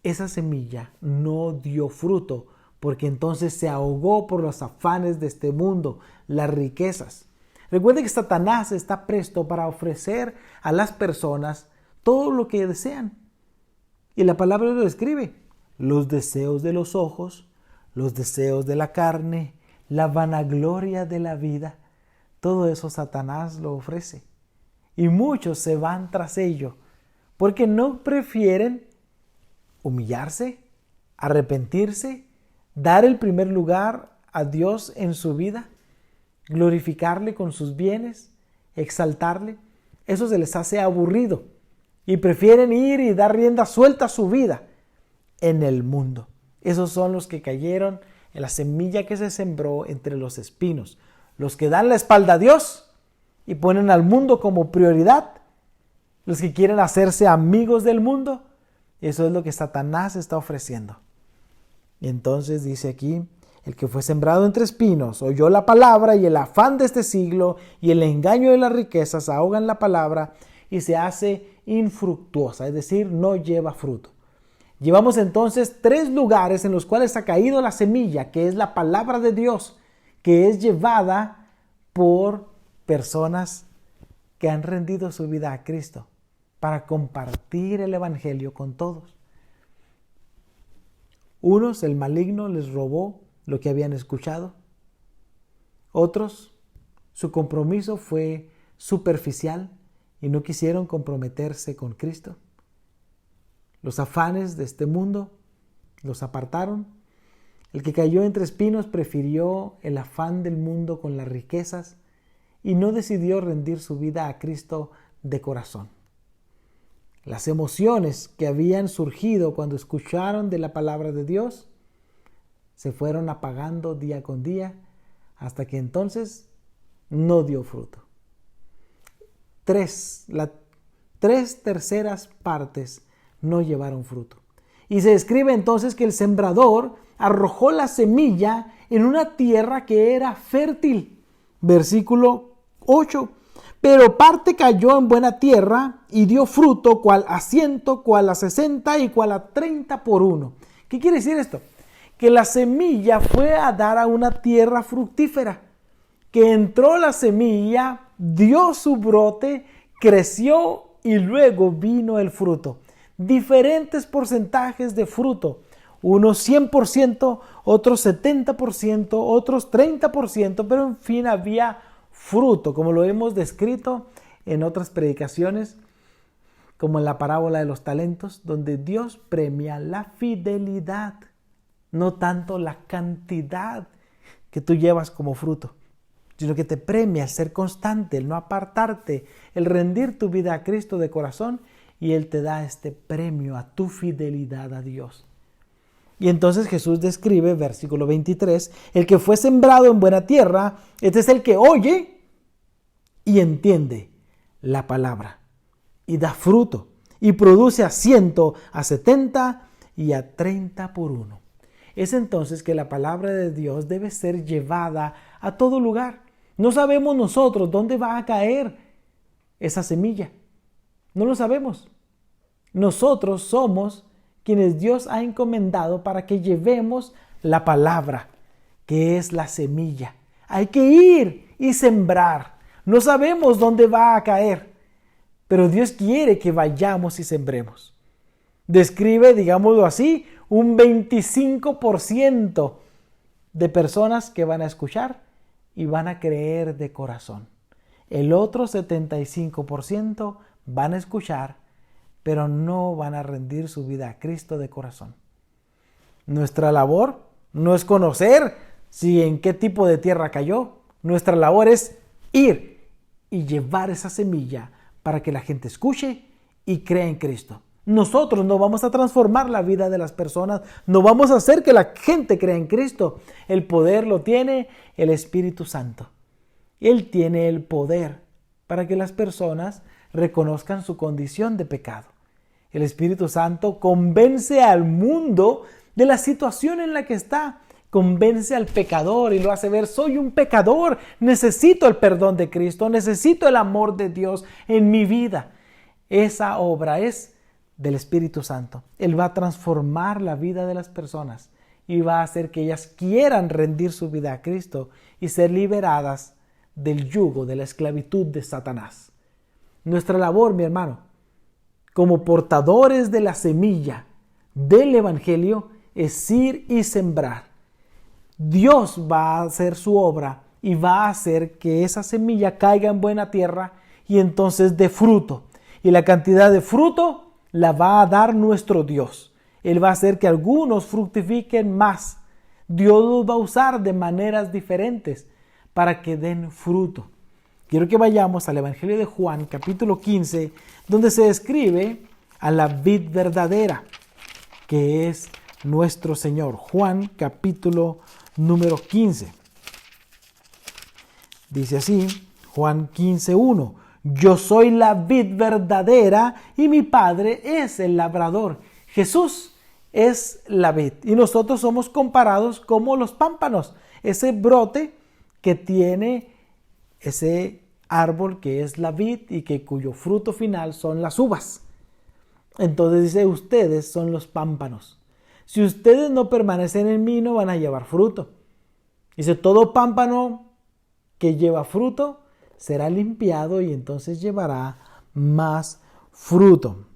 esa semilla no dio fruto, porque entonces se ahogó por los afanes de este mundo, las riquezas. Recuerde que Satanás está presto para ofrecer a las personas todo lo que desean. Y la palabra lo describe. Los deseos de los ojos, los deseos de la carne, la vanagloria de la vida. Todo eso Satanás lo ofrece. Y muchos se van tras ello porque no prefieren humillarse, arrepentirse, dar el primer lugar a Dios en su vida, glorificarle con sus bienes, exaltarle. Eso se les hace aburrido y prefieren ir y dar rienda suelta a su vida en el mundo. Esos son los que cayeron en la semilla que se sembró entre los espinos, los que dan la espalda a Dios y ponen al mundo como prioridad, los que quieren hacerse amigos del mundo. Eso es lo que Satanás está ofreciendo. Y entonces dice aquí, el que fue sembrado entre espinos oyó la palabra y el afán de este siglo y el engaño de las riquezas ahogan la palabra y se hace infructuosa, es decir, no lleva fruto. Llevamos entonces 3 lugares en los cuales ha caído la semilla, que es la palabra de Dios, que es llevada por personas que han rendido su vida a Cristo para compartir el evangelio con todos. Unos, el maligno les robó lo que habían escuchado. Otros, su compromiso fue superficial y no quisieron comprometerse con Cristo. Los afanes de este mundo los apartaron. El que cayó entre espinos prefirió el afán del mundo con las riquezas y no decidió rendir su vida a Cristo de corazón. Las emociones que habían surgido cuando escucharon de la palabra de Dios se fueron apagando día con día hasta que entonces no dio fruto. 3 terceras partes no llevaron fruto. Y se describe entonces que el sembrador arrojó la semilla en una tierra que era fértil. Versículo 8. Pero parte cayó en buena tierra y dio fruto, cual a 100, cual a 60 y cual a 30 por uno. ¿Qué quiere decir esto? Que la semilla fue a dar a una tierra fructífera. Que entró la semilla, dio su brote, creció y luego vino el fruto. diferentes porcentajes de fruto. Unos 100%, otros 70%, otros 30%, pero en fin había fruto, como lo hemos descrito en otras predicaciones, como en la parábola de los talentos, donde Dios premia la fidelidad, no tanto la cantidad que tú llevas como fruto, sino que te premia el ser constante, el no apartarte, el rendir tu vida a Cristo de corazón, y Él te da este premio a tu fidelidad a Dios. Y entonces Jesús describe, versículo 23, el que fue sembrado en buena tierra, este es el que oye y entiende la palabra, y da fruto, y produce a 100, a 70 y a 30 por uno. Es entonces que la palabra de Dios debe ser llevada a todo lugar. No sabemos nosotros dónde va a caer esa semilla. No lo sabemos. Nosotros somos quienes Dios ha encomendado para que llevemos la palabra, que es la semilla. Hay que ir y sembrar. No sabemos dónde va a caer, pero Dios quiere que vayamos y sembremos. Describe, digámoslo así, un 25% de personas que van a escuchar y van a creer de corazón. El otro 75% van a escuchar, pero no van a rendir su vida a Cristo de corazón. Nuestra labor no es conocer si en qué tipo de tierra cayó. Nuestra labor es ir y llevar esa semilla para que la gente escuche y crea en Cristo. Nosotros no vamos a transformar la vida de las personas, no vamos a hacer que la gente crea en Cristo. El poder lo tiene el Espíritu Santo. Él tiene el poder para que las personas reconozcan su condición de pecado. El Espíritu Santo convence al mundo de la situación en la que está. Convence al pecador y lo hace ver: soy un pecador, necesito el perdón de Cristo, necesito el amor de Dios en mi vida. Esa obra es del Espíritu Santo. Él va a transformar la vida de las personas y va a hacer que ellas quieran rendir su vida a Cristo y ser liberadas del yugo, de la esclavitud de Satanás. Nuestra labor, mi hermano, como portadores de la semilla del Evangelio, es ir y sembrar. Dios va a hacer su obra y va a hacer que esa semilla caiga en buena tierra y entonces dé fruto. Y la cantidad de fruto la va a dar nuestro Dios. Él va a hacer que algunos fructifiquen más. Dios los va a usar de maneras diferentes para que den fruto. Quiero que vayamos al Evangelio de Juan, capítulo 15, donde se describe a la vid verdadera, que es nuestro Señor. Juan, capítulo número 15. Dice así, Juan 15:1. Yo soy la vid verdadera y mi Padre es el labrador. Jesús es la vid y nosotros somos comparados como los pámpanos, ese brote que tiene ese árbol que es la vid y que cuyo fruto final son las uvas. Entonces dice: ustedes son los pámpanos. Si ustedes no permanecen en mí, no van a llevar fruto. Dice: todo pámpano que lleva fruto será limpiado y entonces llevará más fruto.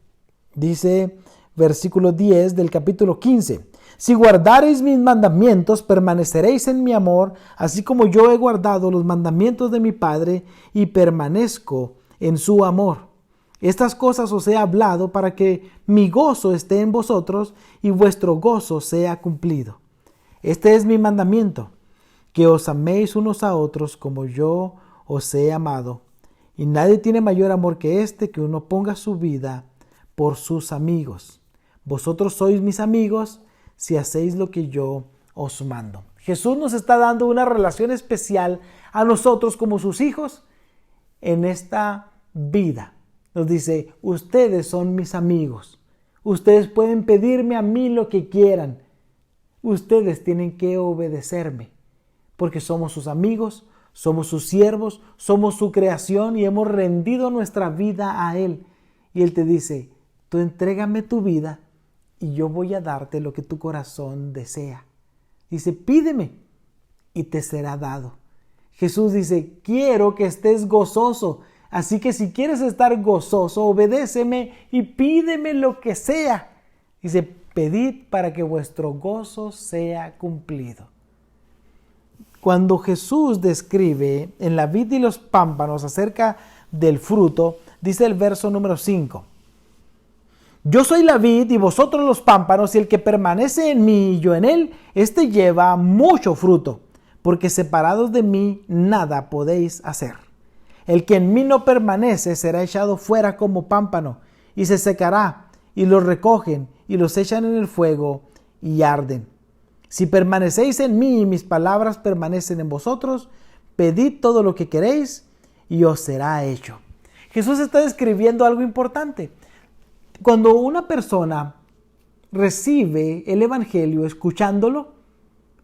Dice versículo 10 del capítulo 15. Si guardareis mis mandamientos, permaneceréis en mi amor, así como yo he guardado los mandamientos de mi Padre y permanezco en su amor. Estas cosas os he hablado para que mi gozo esté en vosotros y vuestro gozo sea cumplido. Este es mi mandamiento, que os améis unos a otros como yo os he amado. Y nadie tiene mayor amor que este, que uno ponga su vida por sus amigos. Vosotros sois mis amigos si hacéis lo que yo os mando. Jesús nos está dando una relación especial a nosotros como sus hijos en esta vida. Nos dice: ustedes son mis amigos. Ustedes pueden pedirme a mí lo que quieran. Ustedes tienen que obedecerme, porque somos sus amigos, somos sus siervos, somos su creación y hemos rendido nuestra vida a Él. Y Él te dice: tú entrégame tu vida y yo voy a darte lo que tu corazón desea. Dice: pídeme y te será dado. Jesús dice: quiero que estés gozoso. Así que si quieres estar gozoso, obedéceme y pídeme lo que sea. Dice, pedid para que vuestro gozo sea cumplido. Cuando Jesús describe en la vid y los pámpanos acerca del fruto, dice el verso número 5. Yo soy la vid y vosotros los pámpanos, y el que permanece en mí y yo en él, éste lleva mucho fruto, porque separados de mí nada podéis hacer. El que en mí no permanece será echado fuera como pámpano, y se secará, y los recogen, y los echan en el fuego, y arden. Si permanecéis en mí y mis palabras permanecen en vosotros, pedid todo lo que queréis, y os será hecho. Jesús está describiendo algo importante. Cuando una persona recibe el Evangelio escuchándolo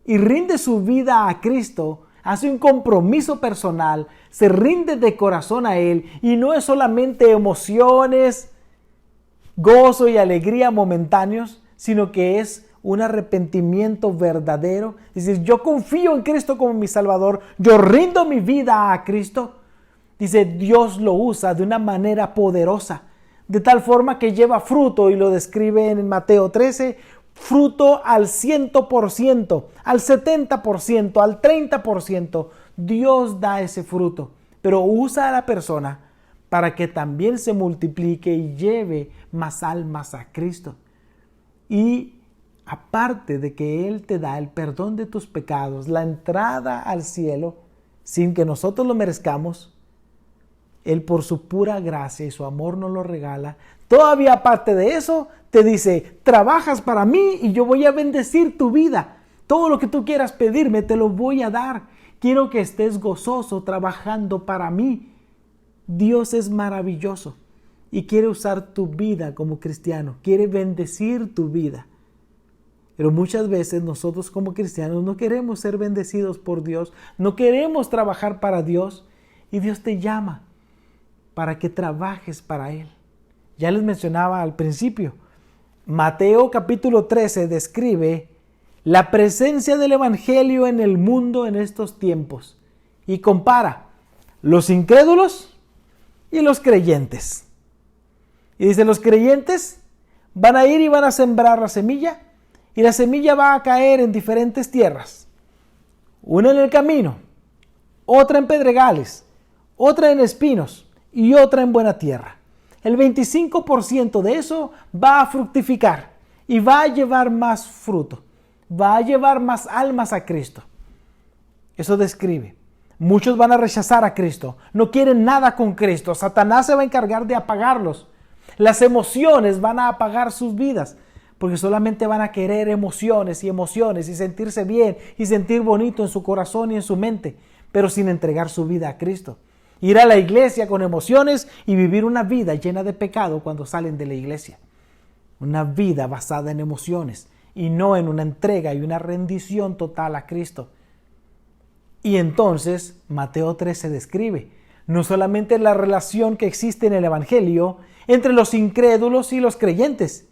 y rinde su vida a Cristo, hace un compromiso personal, se rinde de corazón a Él, y no es solamente emociones, gozo y alegría momentáneos, sino que es un arrepentimiento verdadero. Es decir, yo confío en Cristo como mi Salvador, yo rindo mi vida a Cristo. Dice, Dios lo usa de una manera poderosa, de tal forma que lleva fruto, y lo describe en Mateo 13, fruto al 100%, al 70%, al 30%. Dios da ese fruto, pero usa a la persona para que también se multiplique y lleve más almas a Cristo. Y aparte de que Él te da el perdón de tus pecados, la entrada al cielo, sin que nosotros lo merezcamos, Él por su pura gracia y su amor nos lo regala. Todavía aparte de eso, te dice, trabajas para mí y yo voy a bendecir tu vida. Todo lo que tú quieras pedirme, te lo voy a dar. Quiero que estés gozoso trabajando para mí. Dios es maravilloso y quiere usar tu vida como cristiano. Quiere bendecir tu vida. Pero muchas veces nosotros como cristianos no queremos ser bendecidos por Dios. No queremos trabajar para Dios. Y Dios te llama para que trabajes para Él. Ya les mencionaba al principio, Mateo capítulo 13 describe la presencia del Evangelio en el mundo en estos tiempos y compara los incrédulos y los creyentes. Y dice, los creyentes van a ir y van a sembrar la semilla, y la semilla va a caer en diferentes tierras. Una en el camino, otra en pedregales, otra en espinos, y otra en buena tierra. El 25% de eso va a fructificar y va a llevar más fruto, va a llevar más almas a Cristo. Eso describe. Muchos van a rechazar a Cristo, no quieren nada con Cristo. Satanás se va a encargar de apagarlos. Las emociones van a apagar sus vidas, porque solamente van a querer emociones y sentirse bien y sentir bonito en su corazón y en su mente, pero sin entregar su vida a Cristo. Ir a la iglesia con emociones y vivir una vida llena de pecado cuando salen de la iglesia. Una vida basada en emociones y no en una entrega y una rendición total a Cristo. Y entonces Mateo 13 describe no solamente la relación que existe en el Evangelio entre los incrédulos y los creyentes,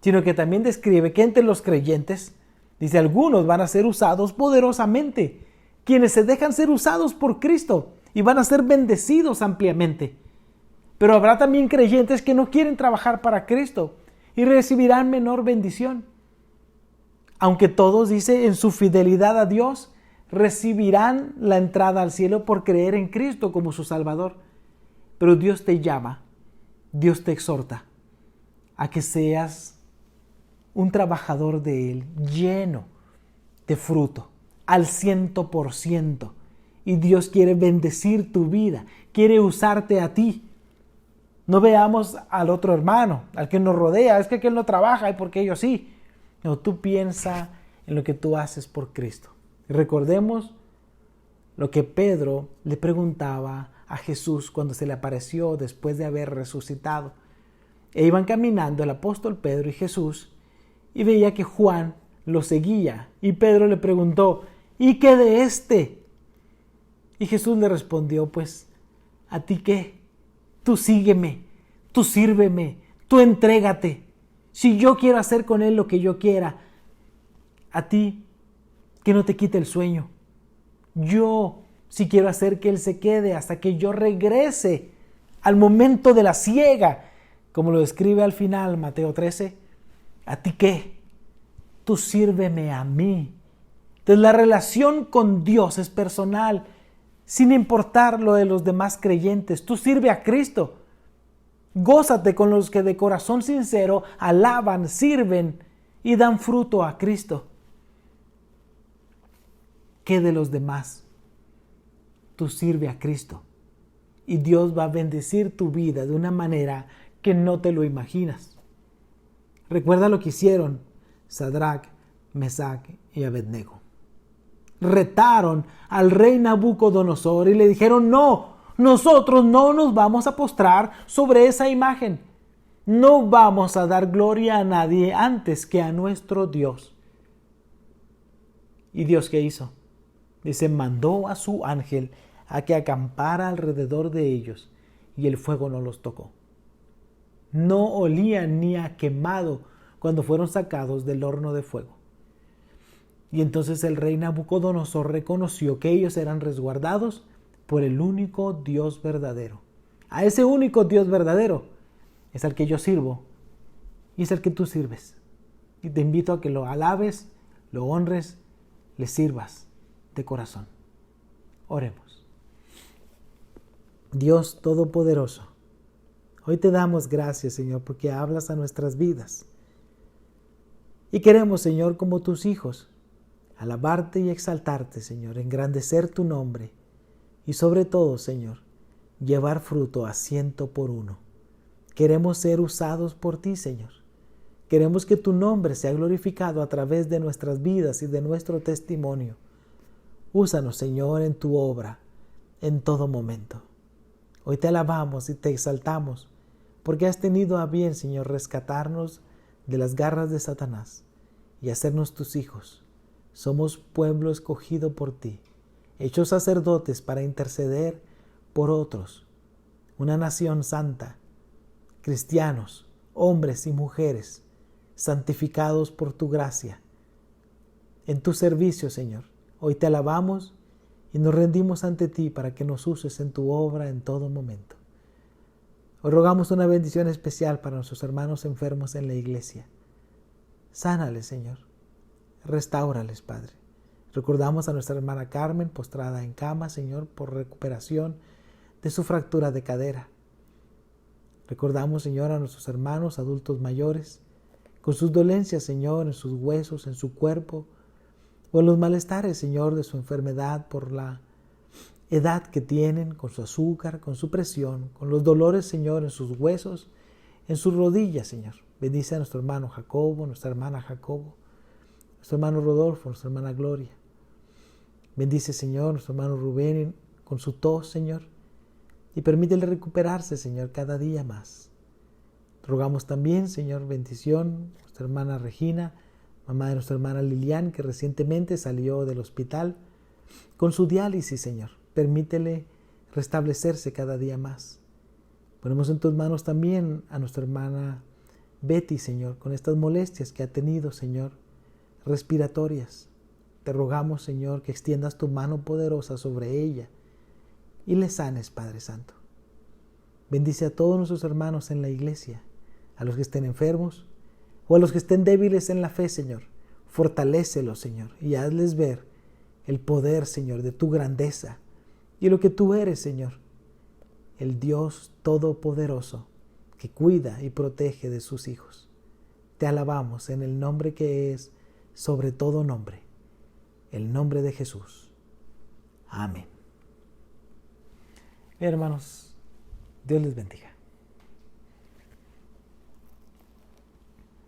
sino que también describe que entre los creyentes, dice, algunos van a ser usados poderosamente, quienes se dejan ser usados por Cristo, y van a ser bendecidos ampliamente. Pero habrá también creyentes que no quieren trabajar para Cristo y recibirán menor bendición. Aunque todos, dice, en su fidelidad a Dios, recibirán la entrada al cielo por creer en Cristo como su Salvador. Pero Dios te llama, Dios te exhorta a que seas un trabajador de Él, lleno de fruto, al 100%. Y Dios quiere bendecir tu vida, quiere usarte a ti. No veamos al otro hermano, al que nos rodea, es que aquel no trabaja y porque ellos sí. No, tú piensa en lo que tú haces por Cristo. Y recordemos lo que Pedro le preguntaba a Jesús cuando se le apareció después de haber resucitado. E iban caminando el apóstol Pedro y Jesús y veía que Juan lo seguía. Y Pedro le preguntó, ¿y qué de este? Y Jesús le respondió, pues, ¿a ti qué? Tú sígueme, tú sírveme, tú entrégate. Si yo quiero hacer con él lo que yo quiera, a ti que no te quite el sueño. Yo sí quiero hacer que él se quede hasta que yo regrese al momento de la siega, como lo describe al final Mateo 13, ¿a ti qué? Tú sírveme a mí. Entonces la relación con Dios es personal, sin importar lo de los demás creyentes. Tú sirve a Cristo. Gózate con los que de corazón sincero alaban, sirven y dan fruto a Cristo. ¿Qué de los demás? Tú sirve a Cristo y Dios va a bendecir tu vida de una manera que no te lo imaginas. Recuerda lo que hicieron Sadrac, Mesac y Abednego. Retaron al rey Nabucodonosor y le dijeron: no, nosotros no nos vamos a postrar sobre esa imagen. No vamos a dar gloria a nadie antes que a nuestro Dios. ¿Y Dios qué hizo? Dice, mandó a su ángel a que acampara alrededor de ellos y el fuego no los tocó. No olían ni a quemado cuando fueron sacados del horno de fuego. Y entonces el rey Nabucodonosor reconoció que ellos eran resguardados por el único Dios verdadero. A ese único Dios verdadero es al que yo sirvo y es al que tú sirves. Y te invito a que lo alabes, lo honres, le sirvas de corazón. Oremos. Dios Todopoderoso, hoy te damos gracias, Señor, porque hablas a nuestras vidas. Y queremos, Señor, como tus hijos, alabarte y exaltarte, Señor, engrandecer tu nombre y sobre todo, Señor, llevar fruto a 100%. Queremos ser usados por ti, Señor. Queremos que tu nombre sea glorificado a través de nuestras vidas y de nuestro testimonio. Úsanos, Señor, en tu obra, en todo momento. Hoy te alabamos y te exaltamos, porque has tenido a bien, Señor, rescatarnos de las garras de Satanás y hacernos tus hijos. Somos pueblo escogido por ti, hechos sacerdotes para interceder por otros, una nación santa, cristianos, hombres y mujeres, santificados por tu gracia. En tu servicio, Señor, hoy te alabamos y nos rendimos ante ti para que nos uses en tu obra en todo momento. Hoy rogamos una bendición especial para nuestros hermanos enfermos en la iglesia. Sánales, Señor. Restáurales, Padre. Recordamos a nuestra hermana Carmen, postrada en cama, Señor, por recuperación de su fractura de cadera. Recordamos, Señor, a nuestros hermanos adultos mayores, con sus dolencias, Señor, en sus huesos, en su cuerpo, o en los malestares, Señor, de su enfermedad por la edad que tienen, con su azúcar, con su presión, con los dolores, Señor, en sus huesos, en sus rodillas, Señor. Bendice a nuestro hermano Jacobo, nuestra hermana Jacobo, nuestro hermano Rodolfo, nuestra hermana Gloria. Bendice, Señor, nuestro hermano Rubén con su tos, Señor, y permítele recuperarse, Señor, cada día más. Rogamos también, Señor, bendición, nuestra hermana Regina, mamá de nuestra hermana Lilian, que recientemente salió del hospital con su diálisis, Señor. Permítele restablecerse cada día más. Ponemos en tus manos también a nuestra hermana Betty, Señor, con estas molestias que ha tenido, Señor, respiratorias. Te rogamos, Señor, que extiendas tu mano poderosa sobre ella y le sanes, Padre Santo. Bendice a todos nuestros hermanos en la iglesia, a los que estén enfermos o a los que estén débiles en la fe, Señor. Fortalécelos, Señor, y hazles ver el poder, Señor, de tu grandeza y lo que tú eres, Señor, el Dios Todopoderoso que cuida y protege de sus hijos. Te alabamos en el nombre que es sobre todo nombre, el nombre de Jesús. Amén. Hermanos, Dios les bendiga.